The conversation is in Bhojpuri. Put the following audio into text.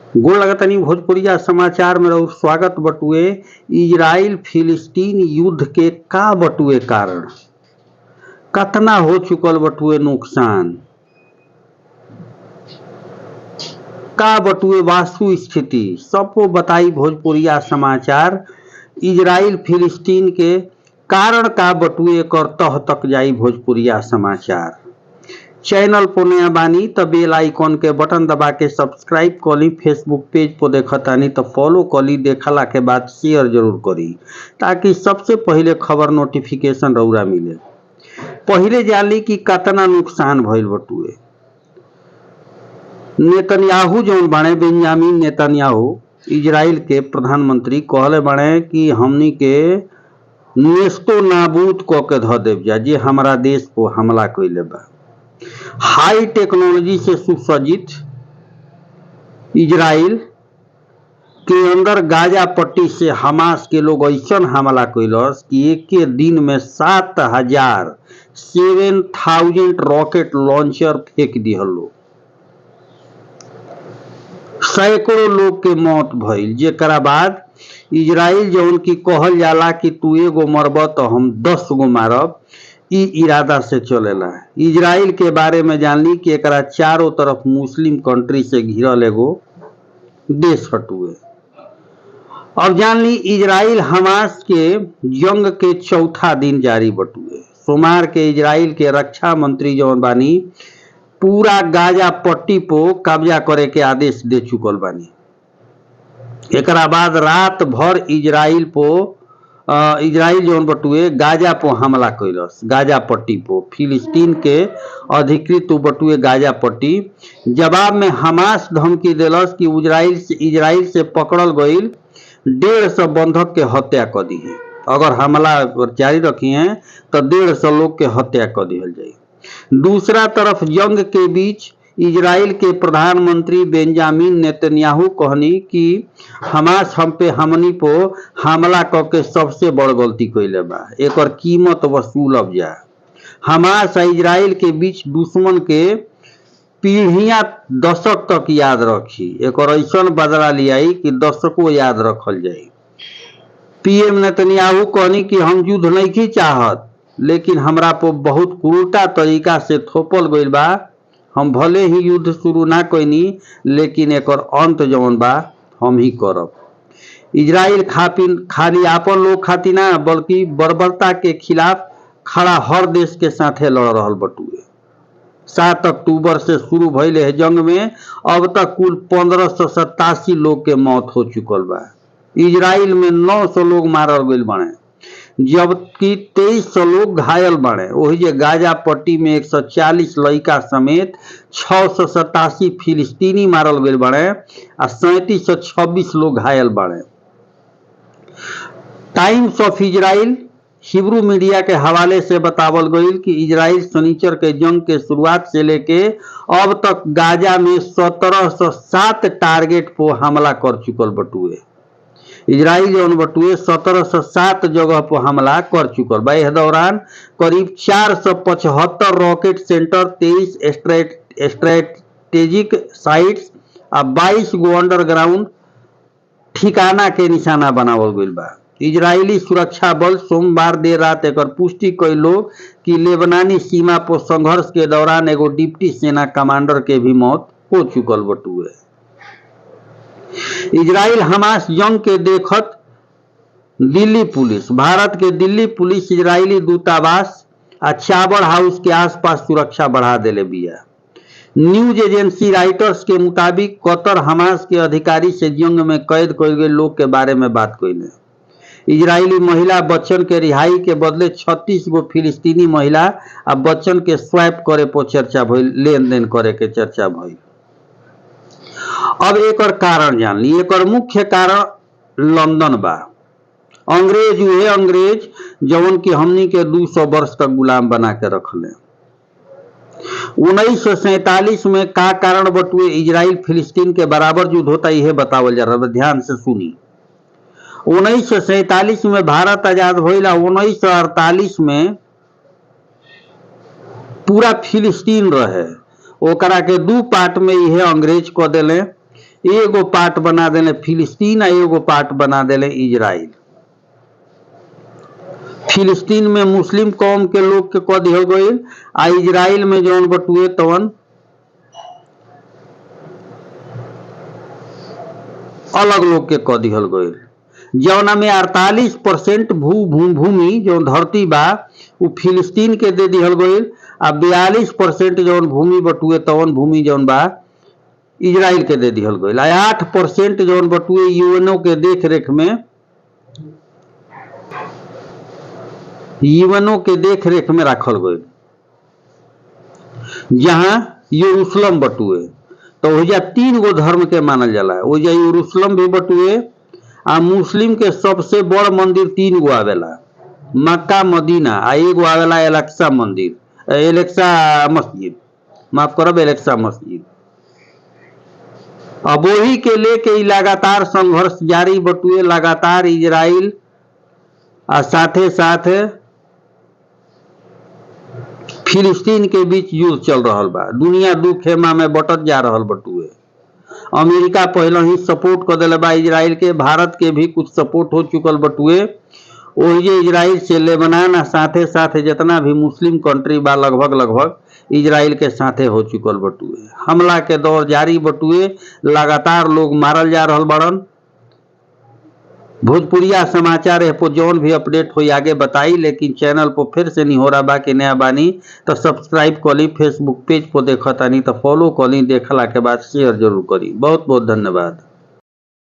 गोड़ लगतनी भोजपुरिया समाचार में रहू स्वागत बटुए। इजराइल फिलिस्तीन युद्ध के का बटुए कारण कतना हो चुकल बटुए नुकसान, का बटुए वास्तु स्थिति, सबको बताई भोजपुरिया समाचार। इजराइल फिलिस्तीन के कारण का बटुए कर तह तक जाई भोजपुरिया समाचार। चैनल पर नया बानी तो बेल आइकॉन के बटन दबा के सब्सक्राइब करी। फेसबुक पेज पर देखतानी तो फॉलो करी, देखला के बाद शेयर जरूर करी ताकि सबसे पहले खबर नोटिफिकेशन रउरा मिले। पहले जानी कि कतना नुकसान भइल बटुए। नेतन्याहू जौन बाणे, बेंजामिन नेतन्याहू इजराइल के प्रधानमंत्री कहले बाणे कि हमनी के नेस्तो नाबूद क के ध देव जा जे हमारा देश को हमला कइले बा। हाई टेक्नोलॉजी से सुसज्जित इजराइल के अंदर गाजा पट्टी से हमास के लोग ऐसा हमला कैलस कि एक दिन में 7,000 रॉकेट लॉन्चर फेंक दिहल लोग। सैकड़ों लोग के मौत भइल, जेकरा बाद इजराइल जौन की कहल जाला कि तू एगो मरब तो हम 10 गो मारब, ई इरादा से चलेला। इजराइल के बारे में जानली कि एकरा चारों तरफ मुस्लिम कंट्री से घिरल एगो देश हटुए। अब जानली इजराइल हमास के जंग के चौथा दिन जारी बटुए। सोमवार के इजराइल के रक्षा मंत्री जौन बानी पूरा गाजा पट्टी को कब्जा करे के आदेश दे चुकल बानी। एकरा बाद रात भर इजराइल जौन बटुए गाजा पर हमला कैलस। गाजा पट्टी पर फिलिस्तीन के अधिकृत बटुए गाजा पट्टी। जवाब में हमास धमकी देलस कि इजराइल से पकड़ल गईल 150 बंधक के हत्या कर दी है। अगर हमला जारी रखी है तो 150 लोग के हत्या कर दिहल जाई। दूसरा तरफ जंग के बीच इजराइल के प्रधानमंत्री बेंजामिन नेतन्याहू कहनी कि हमास हम पे हमनी को हमला करके सबसे बड़ गलती कैले बा, एकर कीमत वसूलब जा। हमास और इजराइल के बीच दुश्मन के पीढ़ियां दशक तक याद रखी, एकर ऐसा बदला लियाई कि दशकों याद रखल जाई। पीएम नेतन्याहू कहनी कि हम युद्ध नहीं चाहत, लेकिन हमरा पर बहुत क्रूरता तरीका से थोपल गईल बा। हम भले ही युद्ध शुरू ना कईनी, लेकिन एकर अंत जौन बा हम ही करब। इजराइल खाली आपन लोग खातिर ना बल्कि बर्बरता के खिलाफ खड़ा हर देश के साथे लड़ रहल बटुए। 7 अक्टूबर से शुरू भइले है जंग में अब तक कुल 1587 लोग के मौत हो चुकल बा। इजराइल में 900 लोग मारल गईल बाड़े, जबकि 2300 लोग घायल बाड़े। वही जे गाजा पट्टी में 140 लड़का समेत 687 फिलिस्तीनी मारल गईल बाड़े आ 3726 लोग घायल बाड़े। Times of Israel Hebrew media के हवाले से बतावल गईल कि इजराइल शनिचर के जंग के शुरुआत से लेके अब तक गाजा में 1707 टारगेट पर हमला कर चुकल बटुए। इजराइल जौन बटुए 1707 जगह पर हमला कर चुकल बा। इस दौरान करीब 475 रॉकेट सेंटर, 23 स्ट्रेटेजिक साइट्स आ 22 गो अंडरग्राउंड ठिकाना के निशाना बनावल गईल बा। इजरायली सुरक्षा बल सोमवार देर रात एकर पुष्टि कइलो कि लेबनानी सीमा पर संघर्ष के दौरान एगो डिप्टी सेना कमांडर के भी मौत हो चुकल बटुए। इजराइल हमास जंग के देखत दिल्ली पुलिस, भारत के दिल्ली पुलिस इजरायली दूतावास आ चाबर हाउस के आसपास सुरक्षा बढ़ा देले बिया। न्यूज एजेंसी रॉयटर्स के मुताबिक कतर हमास के अधिकारी से जंग में कैद कइल गए लोग के बारे में बात कइले। इजरायली महिला बच्चन के रिहाई के बदले 36 गो फिलिस्तीनी महिला आ बच्चन के स्वैप करे पर चर्चा भइल, लेन देन करे के चर्चा भइल। अब एकर कारण जान ली। एकर मुख्य कारण लंदन बा। अंग्रेज जवन की हमनी के 200 वर्ष तक गुलाम बना के रखले। 1947 में का कारण बटुए इजराइल फिलिस्तीन के बराबर युद्ध होता, यह बतावल जा रहा है, ध्यान से सुनी। 1947 में भारत आजाद भइला, 1948 में पूरा फिलिस्तीन रहे, ओकरा के 2 पार्ट में यह अंग्रेज क देले। एगो पार्ट बना देले फिलिस्तीन आ एगो पार्ट बना देले इजराइल। फिलिस्तीन में मुस्लिम कौम के लोग के कह दिहल गईल आ इजराइल में जौन बटुए तवन अलग लोग के कह दिहल गईल। जौना में 48% भूमि जौन धरती बा उ फिलिस्तीन के दे दिहल गईल आ 42% जौन भूमि बटुए तवन भूमि जौन बा इजराइल के दे दिहल गईल। 8% जौन बटुए यूएनओ के देख रेख में रखल गईल, जहां यरूशलेम बटुए। तो ओजा 3 गो धर्म के मानल जाला। ओजा यरूशलेम भी बटुए आ मुस्लिम के सबसे बड़ मंदिर 3 गो आवेला, मक्का मदीना आ एगो आवेला एलेक्सा मंदिर, एलेक्सा मस्जिद, माफ करब एलेक्सा मस्जिद। अब वही के लेके लगातार संघर्ष जारी बटुए। लगातार इजराइल आ साथे साथ फिलिस्तीन के बीच युद्ध चल रहा बा। दुनिया दू खेमा में बटत जा रहा बटुए। अमेरिका पहले ही सपोर्ट कर दिले बा इजराइल के, भारत के भी कुछ सपोर्ट हो चुकल बटुए। ओहिजे इजराइल से लेबनान आ साथे साथे जितना भी मुस्लिम कंट्री बा लगभग इजराइल के साथे हो चुकल बटुए। हमला के दौर जारी बटुए। लगातार लोग मारल जा रहल बड़न। भोजपुरिया समाचार है पर जौन भी अपडेट हो आगे बताई, लेकिन चैनल पर फिर से नहीं हो रहा बा कि नया बानी तो सब्सक्राइब करी। फेसबुक पेज पर देखतानी तो फॉलो करी, देखला के बाद शेयर जरूर करी। बहुत बहुत धन्यवाद।